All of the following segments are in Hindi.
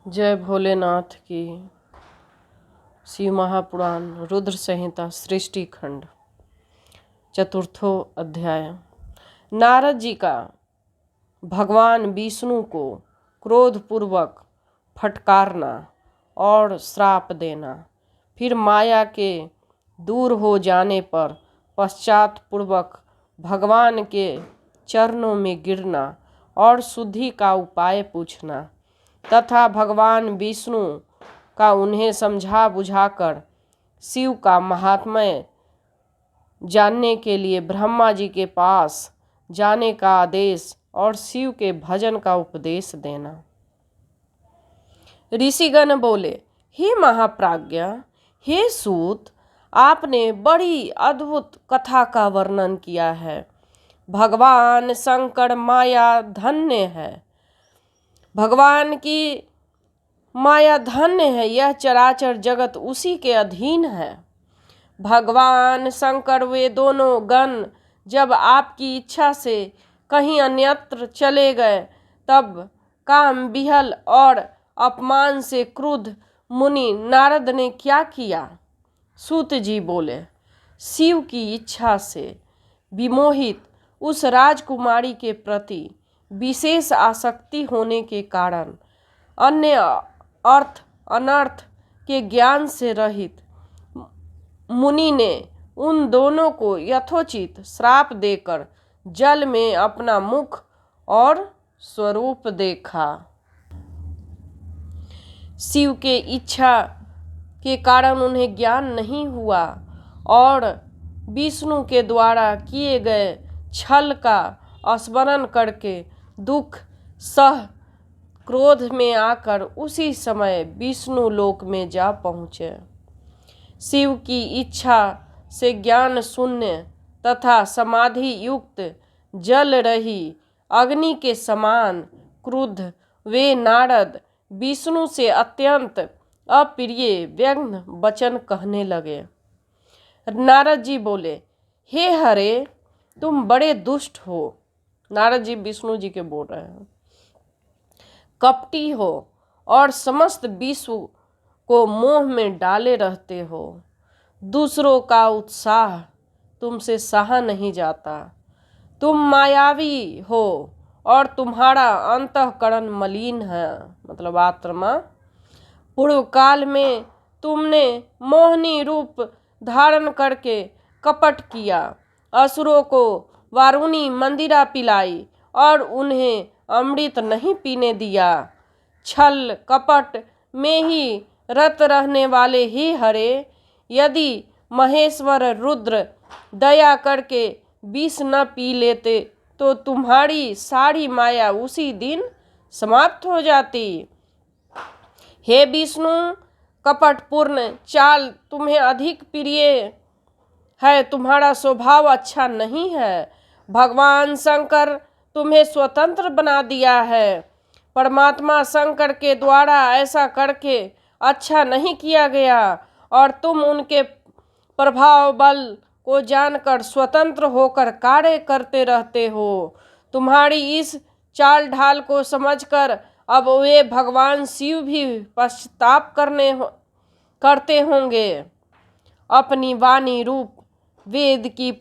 जय भोलेनाथ की। शिव महापुराण रुद्र संहिता सृष्टि खंड चतुर्थो अध्याय। नारद जी का भगवान विष्णु को क्रोधपूर्वक फटकारना और श्राप देना, फिर माया के दूर हो जाने पर पश्चातपूर्वक भगवान के चरणों में गिरना और शुद्धि का उपाय पूछना तथा भगवान विष्णु का उन्हें समझा बुझाकर शिव का महात्म्य जानने के लिए ब्रह्मा जी के पास जाने का आदेश और शिव के भजन का उपदेश देना। ऋषिगण बोले, हे महाप्राज्ञ, हे सूत, आपने बड़ी अद्भुत कथा का वर्णन किया है। भगवान शंकर माया धन्य है, भगवान की माया धन्य है, यह चराचर जगत उसी के अधीन है। भगवान शंकर वे दोनों गण जब आपकी इच्छा से कहीं अन्यत्र चले गए तब काम विहल और अपमान से क्रुद्ध मुनि नारद ने क्या किया? सूत जी बोले, शिव की इच्छा से विमोहित उस राजकुमारी के प्रति विशेष आसक्ति होने के कारण अन्य अर्थ अनर्थ के ज्ञान से रहित मुनि ने उन दोनों को यथोचित श्राप देकर जल में अपना मुख और स्वरूप देखा। शिव के इच्छा के कारण उन्हें ज्ञान नहीं हुआ और विष्णु के द्वारा किए गए छल का स्मरण करके दुख सह क्रोध में आकर उसी समय विष्णु लोक में जा पहुँचे। शिव की इच्छा से ज्ञान शून्य तथा समाधि युक्त जल रही अग्नि के समान क्रुद्ध वे नारद विष्णु से अत्यंत अप्रिय व्यंग्य वचन कहने लगे। नारद जी बोले, हे हरे, तुम बड़े दुष्ट हो। नारद जी विष्णु जी के बोल रहे हैं। कपटी हो और समस्त विश्व को मोह में डाले रहते हो। दूसरों का उत्साह तुमसे सहा नहीं जाता। तुम मायावी हो और तुम्हारा अंतःकरण मलिन है, मतलब आत्मा। पूर्व काल में तुमने मोहनी रूप धारण करके कपट किया, असुरों को वारुणी मंदिरा पिलाई और उन्हें अमृत नहीं पीने दिया। छल कपट में ही रत रहने वाले हे हरे, यदि महेश्वर रुद्र दया करके विष न पी लेते तो तुम्हारी सारी माया उसी दिन समाप्त हो जाती। हे विष्णु, कपटपूर्ण चाल तुम्हें अधिक प्रिय है, तुम्हारा स्वभाव अच्छा नहीं है। भगवान शंकर तुम्हें स्वतंत्र बना दिया है। परमात्मा शंकर के द्वारा ऐसा करके अच्छा नहीं किया गया और तुम उनके प्रभाव बल को जानकर स्वतंत्र होकर कार्य करते रहते हो। तुम्हारी इस चाल ढाल को समझकर अब वे भगवान शिव भी पश्चाताप करते होंगे। अपनी वाणी रूप वेद की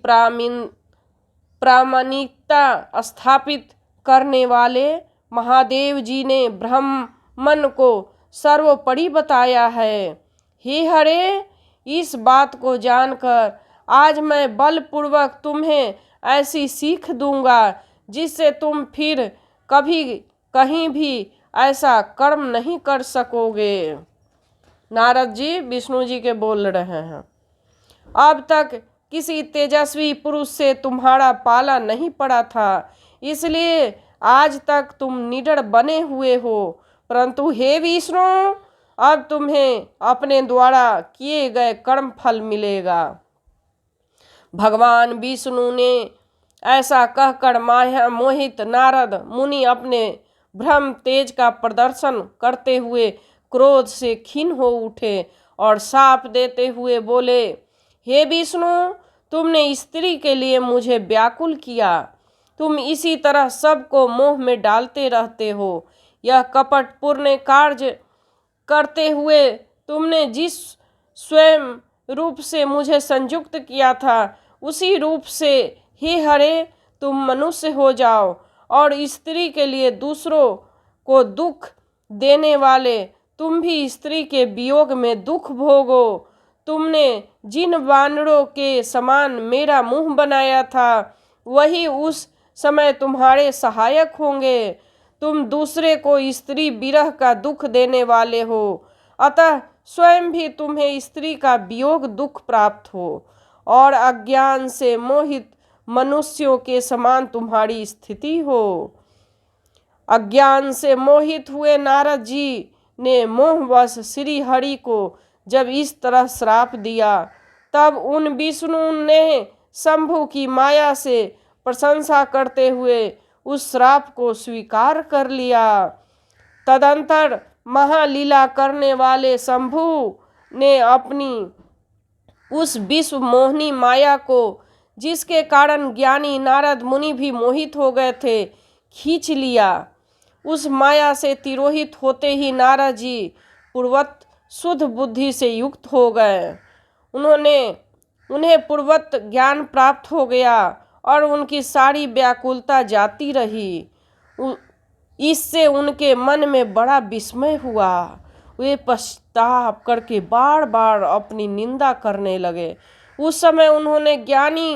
प्रामाणिकता स्थापित करने वाले महादेव जी ने ब्राह्मण को सर्वोपरि बताया है। हे हरे, इस बात को जानकर आज मैं बलपूर्वक तुम्हें ऐसी सीख दूंगा जिससे तुम फिर कभी कहीं भी ऐसा कर्म नहीं कर सकोगे। नारद जी विष्णु जी के बोल रहे हैं। अब तक किसी तेजस्वी पुरुष से तुम्हारा पाला नहीं पड़ा था, इसलिए आज तक तुम निडर बने हुए हो। परंतु हे विष्णु, अब तुम्हें अपने द्वारा किए गए कर्म फल मिलेगा। भगवान विष्णु ने ऐसा कहकर माया मोहित नारद मुनि अपने ब्रह्म तेज का प्रदर्शन करते हुए क्रोध से खीन हो उठे और शाप देते हुए बोले, हे विष्णु, तुमने स्त्री के लिए मुझे व्याकुल किया। तुम इसी तरह सबको मोह में डालते रहते हो। यह कपटपूर्ण कार्य करते हुए तुमने जिस स्वयं रूप से मुझे संयुक्त किया था, उसी रूप से हे हरे तुम मनुष्य हो जाओ और स्त्री के लिए दूसरों को दुख देने वाले तुम भी स्त्री के वियोग में दुख भोगो। तुमने जिन वानरों के समान मेरा मुंह बनाया था, वही उस समय तुम्हारे सहायक होंगे। तुम दूसरे को स्त्री विरह का दुख देने वाले हो, अतः स्वयं भी तुम्हें स्त्री का वियोग दुख प्राप्त हो और अज्ञान से मोहित मनुष्यों के समान तुम्हारी स्थिति हो। अज्ञान से मोहित हुए नारद जी ने मोहवश श्री हरि को जब इस तरह श्राप दिया, तब उन विष्णु ने शंभु की माया से प्रशंसा करते हुए उस श्राप को स्वीकार कर लिया। तदंतर महालीला करने वाले शंभु ने अपनी उस विश्व मोहिनी माया को, जिसके कारण ज्ञानी नारद मुनि भी मोहित हो गए थे, खींच लिया। उस माया से तिरोहित होते ही नारद जी पूर्वत शुद्ध बुद्धि से युक्त हो गए। उन्हें पूर्वत ज्ञान प्राप्त हो गया और उनकी सारी व्याकुलता जाती रही। इससे उनके मन में बड़ा विस्मय हुआ। वे पश्चाताप करके बार बार अपनी निंदा करने लगे। उस समय उन्होंने ज्ञानी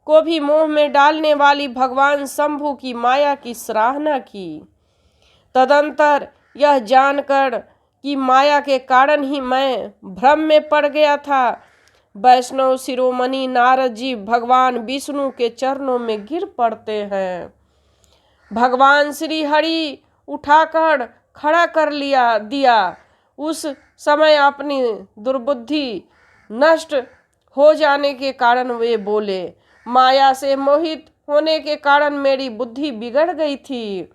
को भी मोह में डालने वाली भगवान शंभु की माया की सराहना की। तदंतर यह जानकर कि माया के कारण ही मैं भ्रम में पड़ गया था, वैष्णव शिरोमणि नारद जी भगवान विष्णु के चरणों में गिर पड़ते हैं। भगवान श्री हरि उठाकर खड़ा कर दिया। उस समय अपनी दुर्बुद्धि नष्ट हो जाने के कारण वे बोले, माया से मोहित होने के कारण मेरी बुद्धि बिगड़ गई थी,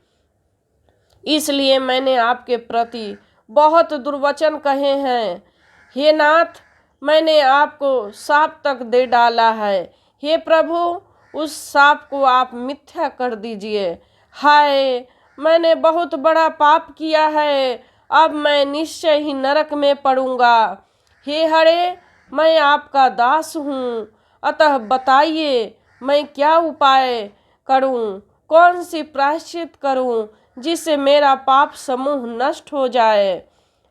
इसलिए मैंने आपके प्रति बहुत दुर्वचन कहे हैं। हे नाथ, मैंने आपको शाप तक दे डाला है। हे प्रभु, उस शाप को आप मिथ्या कर दीजिए। हाय, मैंने बहुत बड़ा पाप किया है, अब मैं निश्चय ही नरक में पड़ूंगा। हे हरे, मैं आपका दास हूँ, अतः बताइए मैं क्या उपाय करूँ, कौन सी प्रायश्चित करूँ, जिससे मेरा पाप समूह नष्ट हो जाए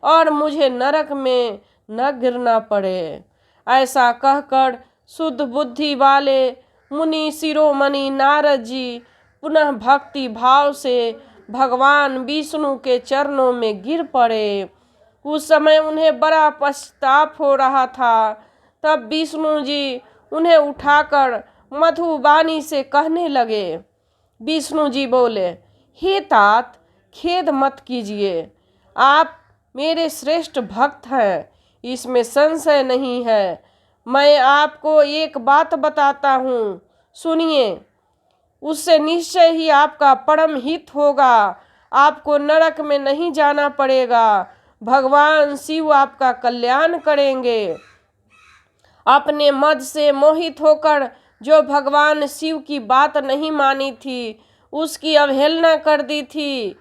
और मुझे नरक में न गिरना पड़े। ऐसा कहकर शुद्ध बुद्धि वाले मुनि शिरोमणि नारद जी पुनः भक्ति भाव से भगवान विष्णु के चरणों में गिर पड़े। उस समय उन्हें बड़ा पश्चाताप हो रहा था। तब विष्णु जी उन्हें उठाकर मधुबानी से कहने लगे। विष्णु जी बोले, हे तात, खेद मत कीजिए, आप मेरे श्रेष्ठ भक्त हैं, इसमें संशय नहीं है। मैं आपको एक बात बताता हूँ, सुनिए, उससे निश्चय ही आपका परम हित होगा। आपको नरक में नहीं जाना पड़ेगा, भगवान शिव आपका कल्याण करेंगे। अपने मद से मोहित होकर जो भगवान शिव की बात नहीं मानी थी, उसकी अवहेलना कर दी थी,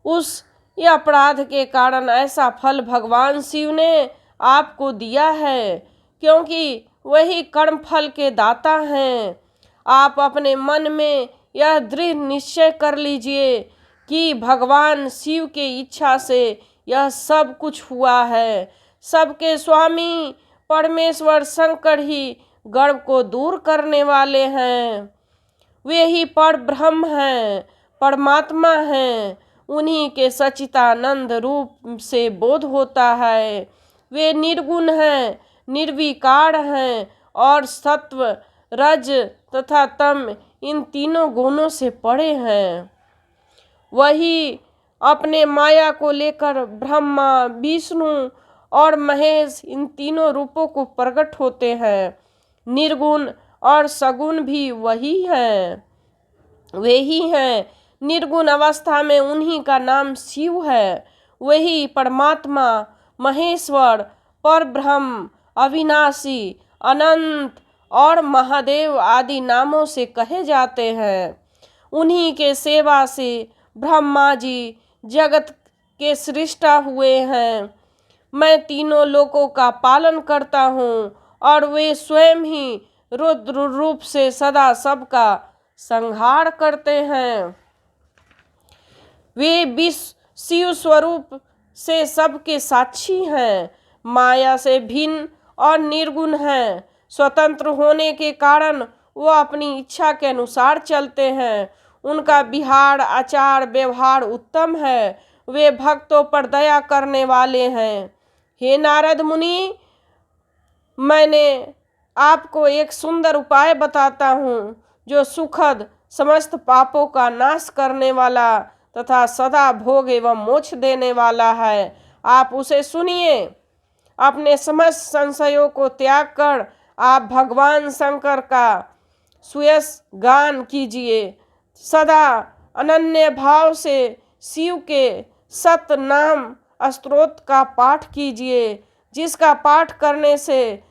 उस अपराध के कारण ऐसा फल भगवान शिव ने आपको दिया है, क्योंकि वही कर्म फल के दाता हैं। आप अपने मन में यह दृढ़ निश्चय कर लीजिए कि भगवान शिव के इच्छा से यह सब कुछ हुआ है। सबके स्वामी परमेश्वर शंकर ही गर्व को दूर करने वाले हैं। वे ही पर ब्रह्म हैं, परमात्मा हैं। उन्हीं के सच्चिदानंद रूप से बोध होता है। वे निर्गुण हैं, निर्विकार हैं और सत्व, रज तथा तम इन तीनों गुणों से परे हैं। वही अपने माया को लेकर ब्रह्मा, विष्णु और महेश इन तीनों रूपों को प्रकट होते हैं। निर्गुण और सगुण भी वही हैं, वे ही हैं। निर्गुण अवस्था में उन्हीं का नाम शिव है। वही परमात्मा, महेश्वर, परब्रह्म, अविनाशी, अनंत और महादेव आदि नामों से कहे जाते हैं। उन्हीं के सेवा से ब्रह्मा जी जगत के सृष्टा हुए हैं। मैं तीनों लोकों का पालन करता हूँ और वे स्वयं ही रुद्र रूप से सदा सबका संहार करते हैं। वे शिव स्वरूप से सबके साक्षी हैं, माया से भिन्न और निर्गुण हैं। स्वतंत्र होने के कारण वो अपनी इच्छा के अनुसार चलते हैं। उनका विहार आचार व्यवहार उत्तम है। वे भक्तों पर दया करने वाले हैं। हे नारद मुनि, मैंने आपको एक सुंदर उपाय बताता हूँ जो सुखद, समस्त पापों का नाश करने वाला तथा सदा भोग एवं मोक्ष देने वाला है। आप उसे सुनिए। अपने समस्त संशयों को त्याग कर आप भगवान शंकर का सुयश गान कीजिए। सदा अनन्य भाव से शिव के सत नाम स्तोत्र का पाठ कीजिए, जिसका पाठ करने से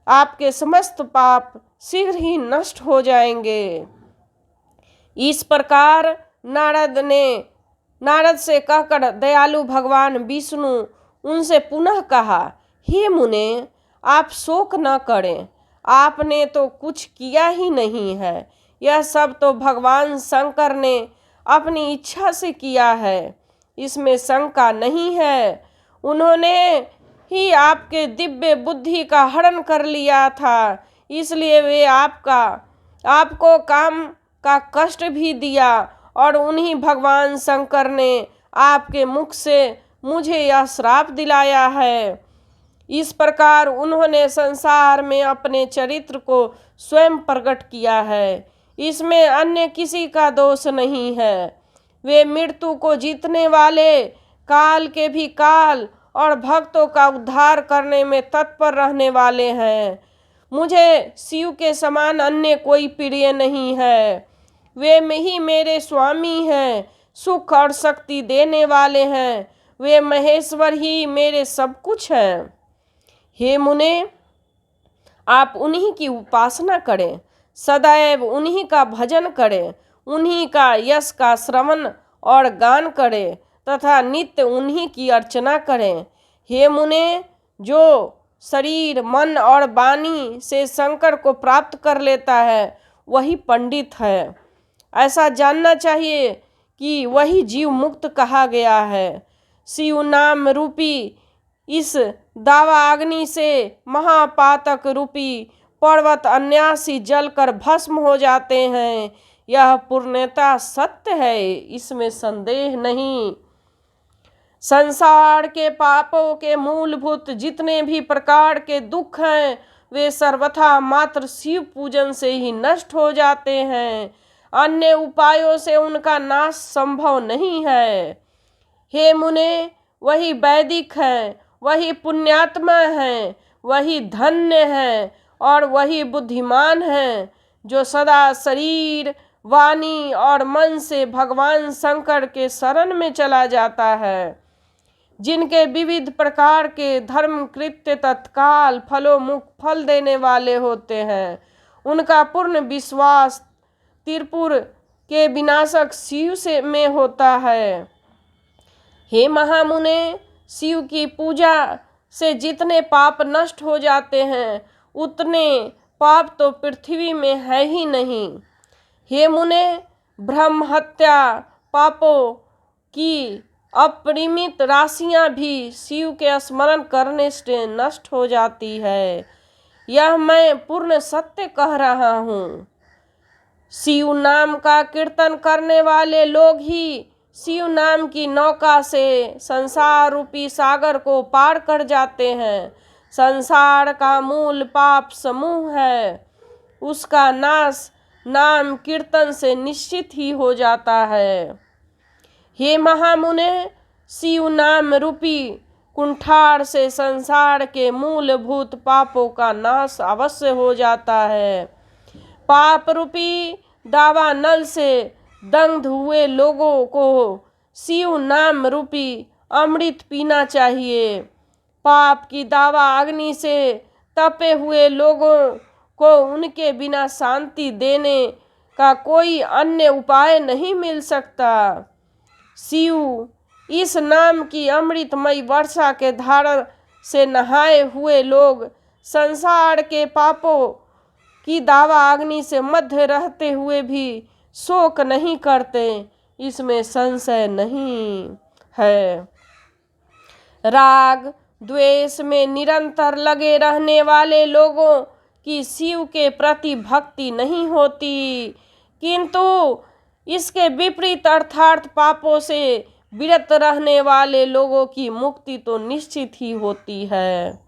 आपके समस्त पाप शीघ्र ही नष्ट हो जाएंगे। इस प्रकार नारद से कहकर दयालु भगवान विष्णु उनसे पुनः कहा, हे मुने, आप शोक न करें। आपने तो कुछ किया ही नहीं है। यह सब तो भगवान शंकर ने अपनी इच्छा से किया है, इसमें शंका नहीं है। उन्होंने ही आपके दिव्य बुद्धि का हरण कर लिया था, इसलिए वे आपको काम का कष्ट भी दिया और उन्हीं भगवान शंकर ने आपके मुख से मुझे यह श्राप दिलाया है। इस प्रकार उन्होंने संसार में अपने चरित्र को स्वयं प्रकट किया है। इसमें अन्य किसी का दोष नहीं है। वे मृत्यु को जीतने वाले, काल के भी काल और भक्तों का उद्धार करने में तत्पर रहने वाले हैं। मुझे शिव के समान अन्य कोई प्रिय नहीं है। वे ही मेरे स्वामी हैं, सुख और शक्ति देने वाले हैं। वे महेश्वर ही मेरे सब कुछ हैं। हे मुने, आप उन्हीं की उपासना करें, सदैव उन्हीं का भजन करें, उन्हीं का यश का श्रवण और गान करें तथा नित्य उन्हीं की अर्चना करें। हे मुने, जो शरीर, मन और वाणी से शंकर को प्राप्त कर लेता है वही पंडित है। ऐसा जानना चाहिए कि वही जीव मुक्त कहा गया है। शिव नाम रूपी इस दावा अग्नि से महापातक रूपी पर्वत अनायासी जलकर भस्म हो जाते हैं। यह पूर्णतः सत्य है, इसमें संदेह नहीं। संसार के पापों के मूलभूत जितने भी प्रकार के दुख हैं, वे सर्वथा मात्र शिव पूजन से ही नष्ट हो जाते हैं। अन्य उपायों से उनका नाश संभव नहीं है। हे मुने, वही वैदिक है, वही पुण्यात्मा है, वही धन्य है और वही बुद्धिमान है जो सदा शरीर, वाणी और मन से भगवान शंकर के शरण में चला जाता है। जिनके विविध प्रकार के धर्म कृत्य तत्काल फलोमुख फल देने वाले होते हैं, उनका पूर्ण विश्वास त्रिपुर के विनाशक शिव से में होता है। हे महामुने, शिव की पूजा से जितने पाप नष्ट हो जाते हैं, उतने पाप तो पृथ्वी में है ही नहीं। हे मुने, ब्रह्म हत्या पापों की अपरिमित राशियां भी शिव के स्मरण करने से नष्ट हो जाती है। यह मैं पूर्ण सत्य कह रहा हूँ। शिव नाम का कीर्तन करने वाले लोग ही शिव नाम की नौका से संसार रूपी सागर को पार कर जाते हैं। संसार का मूल पाप समूह है, उसका नाश नाम कीर्तन से निश्चित ही हो जाता है। हे महामुने, शिव नाम रूपी कुंठार से संसार के मूलभूत पापों का नाश अवश्य हो जाता है। पाप रूपी दावा नल से दग्ध हुए लोगों को शिव नाम रूपी अमृत पीना चाहिए। पाप की दावा अग्नि से तपे हुए लोगों को उनके बिना शांति देने का कोई अन्य उपाय नहीं मिल सकता। शिव इस नाम की अमृतमयी वर्षा के धारा से नहाए हुए लोग संसार के पापों की दावा अग्नि से मध्य रहते हुए भी शोक नहीं करते, इसमें संशय नहीं है। राग द्वेष में निरंतर लगे रहने वाले लोगों की शिव के प्रति भक्ति नहीं होती, किंतु इसके विपरीत अर्थात पापों से विरत रहने वाले लोगों की मुक्ति तो निश्चित ही होती है।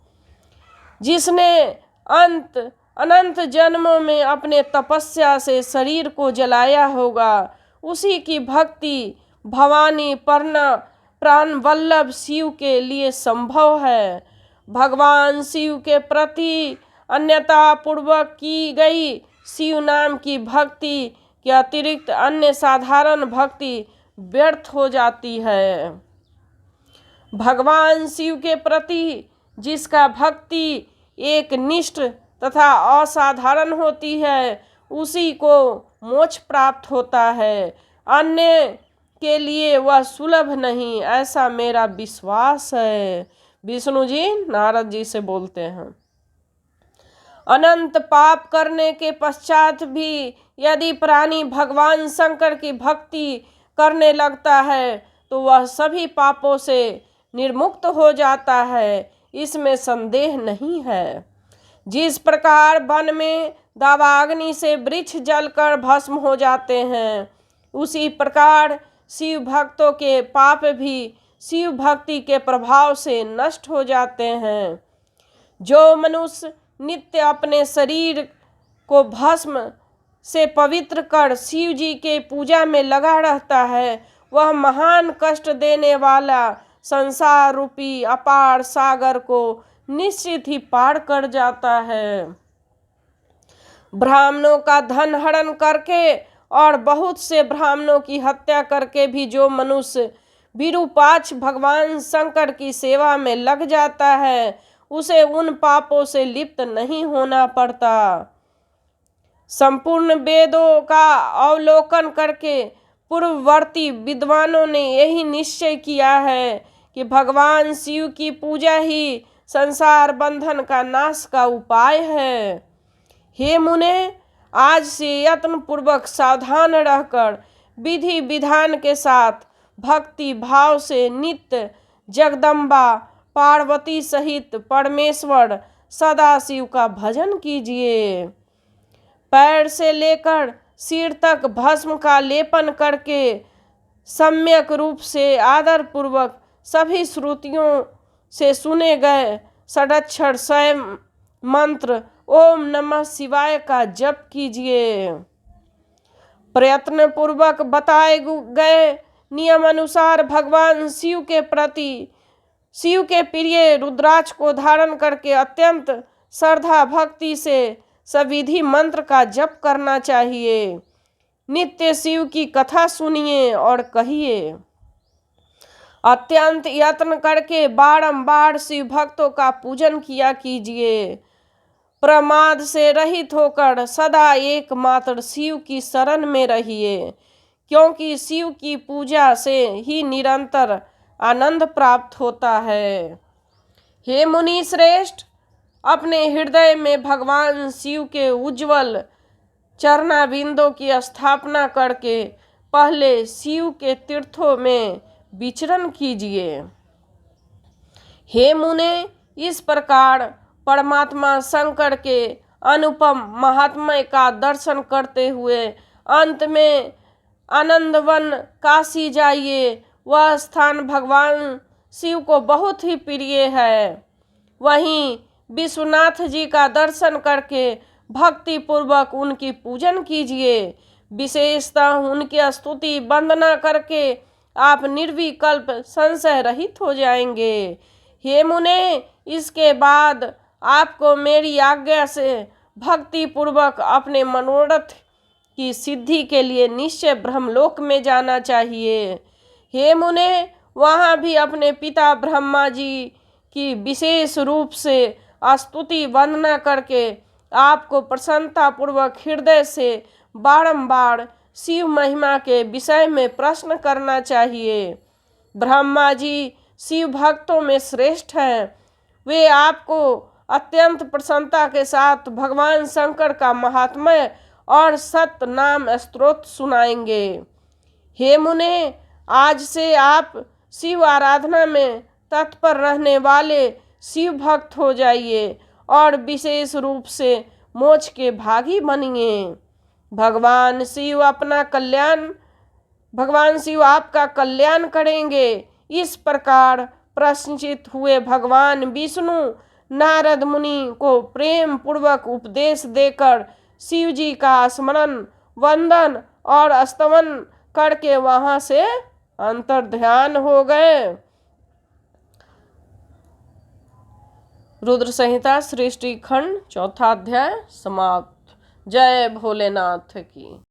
जिसने अनंत जन्मों में अपने तपस्या से शरीर को जलाया होगा, उसी की भक्ति भवानी प्राण वल्लभ शिव के लिए संभव है। भगवान शिव के प्रति अन्यथा पूर्वक की गई शिव नाम की भक्ति के अतिरिक्त अन्य साधारण भक्ति व्यर्थ हो जाती है। भगवान शिव के प्रति जिसका भक्ति एक निष्ठ तथा असाधारण होती है, उसी को मोक्ष प्राप्त होता है, अन्य के लिए वह सुलभ नहीं, ऐसा मेरा विश्वास है। विष्णु जी नारद जी से बोलते हैं। अनंत पाप करने के पश्चात भी यदि प्राणी भगवान शंकर की भक्ति करने लगता है तो वह सभी पापों से निर्मुक्त हो जाता है, इसमें संदेह नहीं है। जिस प्रकार वन में दावाग्नि से वृक्ष जलकर भस्म हो जाते हैं, उसी प्रकार शिव भक्तों के पाप भी शिव भक्ति के प्रभाव से नष्ट हो जाते हैं। जो मनुष्य नित्य अपने शरीर को भस्म से पवित्र कर शिव जी के पूजा में लगा रहता है, वह महान कष्ट देने वाला संसार रूपी अपार सागर को निश्चित ही पार कर जाता है। ब्राह्मणों का धन हरण करके और बहुत से ब्राह्मणों की हत्या करके भी जो मनुष्य विरूपाक्ष भगवान शंकर की सेवा में लग जाता है, उसे उन पापों से लिप्त नहीं होना पड़ता। संपूर्ण वेदों का अवलोकन करके पूर्ववर्ती विद्वानों ने यही निश्चय किया है कि भगवान शिव की पूजा ही संसार बंधन का नाश का उपाय है। हे मुने, आज से यत्न पूर्वक सावधान रहकर विधि विधान के साथ भक्ति भाव से नित्य जगदम्बा पार्वती सहित परमेश्वर सदाशिव का भजन कीजिए। पैर से लेकर सिर तक भस्म का लेपन करके सम्यक रूप से आदर पूर्वक सभी श्रुतियों से सुने गए षडाक्षर स्वयं मंत्र ओम नमः शिवाय का जप कीजिए। प्रयत्न पूर्वक बताए गए नियम अनुसार भगवान शिव के प्रति शिव के प्रिय रुद्राक्ष को धारण करके अत्यंत श्रद्धा भक्ति से सविधि मंत्र का जप करना चाहिए। नित्य शिव की कथा सुनिए और कहिए। अत्यंत यत्न करके बारंबार शिव भक्तों का पूजन किया कीजिए। प्रमाद से रहित होकर सदा एकमात्र शिव की शरण में रहिए, क्योंकि शिव की पूजा से ही निरंतर आनंद प्राप्त होता है। हे मुनि श्रेष्ठ, अपने हृदय में भगवान शिव के उज्जवल चरणाबिंदों की स्थापना करके पहले शिव के तीर्थों में विचरण कीजिए। हे मुने, इस प्रकार परमात्मा शंकर के अनुपम महात्म्य का दर्शन करते हुए अंत में आनंदवन काशी जाइए। वह स्थान भगवान शिव को बहुत ही प्रिय है। वहीं विश्वनाथ जी का दर्शन करके भक्ति पूर्वक उनकी पूजन कीजिए। विशेषतः उनकी स्तुति वंदना करके आप निर्विकल्प संशय रहित हो जाएंगे। हे मुने, इसके बाद आपको मेरी आज्ञा से भक्ति पूर्वक अपने मनोरथ की सिद्धि के लिए निश्चय ब्रह्मलोक में जाना चाहिए। हे मुने, वहाँ भी अपने पिता ब्रह्मा जी की विशेष रूप से स्तुति वंदना करके आपको प्रसन्नता पूर्वक हृदय से बारंबार शिव महिमा के विषय में प्रश्न करना चाहिए। ब्रह्मा जी शिव भक्तों में श्रेष्ठ हैं। वे आपको अत्यंत प्रसन्नता के साथ भगवान शंकर का महात्म्य और सत नाम स्तोत्र सुनाएंगे। हे मुने, आज से आप शिव आराधना में तत्पर रहने वाले शिव भक्त हो जाइए और विशेष रूप से मोक्ष के भागी बनिए। भगवान शिव आपका कल्याण करेंगे। इस प्रकार प्रश्नचित हुए भगवान विष्णु नारद मुनि को प्रेम पूर्वक उपदेश देकर शिव जी का स्मरण, वंदन और स्तवन करके वहां से अंतर्ध्यान हो गए। रुद्र संहिता सृष्टि खंड 4था अध्याय समाप्त। जय भोलेनाथ की।